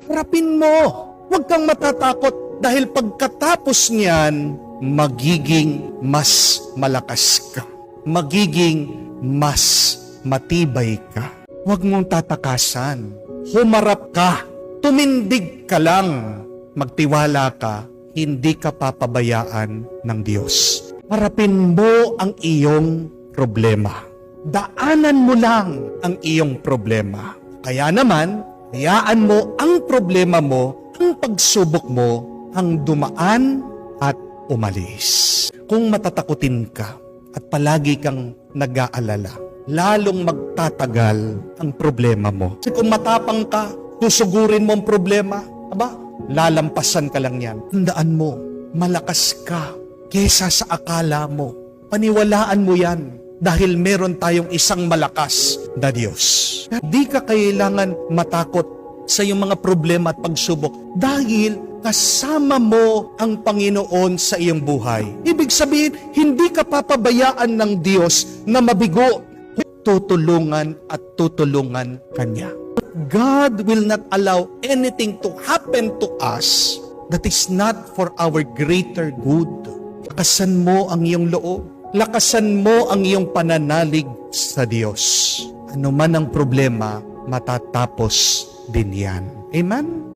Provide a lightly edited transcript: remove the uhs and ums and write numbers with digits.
Harapin mo. Huwag kang matatakot dahil pagkatapos niyan, magiging mas malakas ka. Magiging mas matibay ka. Huwag mong tatakasan. Humarap ka. Tumindig ka lang. Magtiwala ka. Hindi ka papabayaan ng Diyos. Harapin mo ang iyong problema. Daanan mo lang ang iyong problema. Kaya naman, hayaan mo ang problema mo, ang pagsubok mo, ang dumaan at umalis. Kung matatakutin ka at palagi kang nag-aalala, lalong magtatagal ang problema mo. Kasi kung matapang ka, susugurin mo ang problema, lalampasan ka lang yan. Tandaan mo, malakas ka kesa sa akala mo. Paniwalaan mo yan dahil meron tayong isang malakas na Diyos. Di ka kailangan matakot sa iyong mga problema at pagsubok dahil kasama mo ang Panginoon sa iyong buhay. Ibig sabihin, hindi ka papabayaan ng Diyos na mabigo. Tutulungan at tutulungan Kanya. God will not allow anything to happen to us that is not for our greater good. Lakasan mo ang iyong loob. Lakasan mo ang iyong pananalig sa Diyos. Ano man ang problema, matatapos din yan. Amen?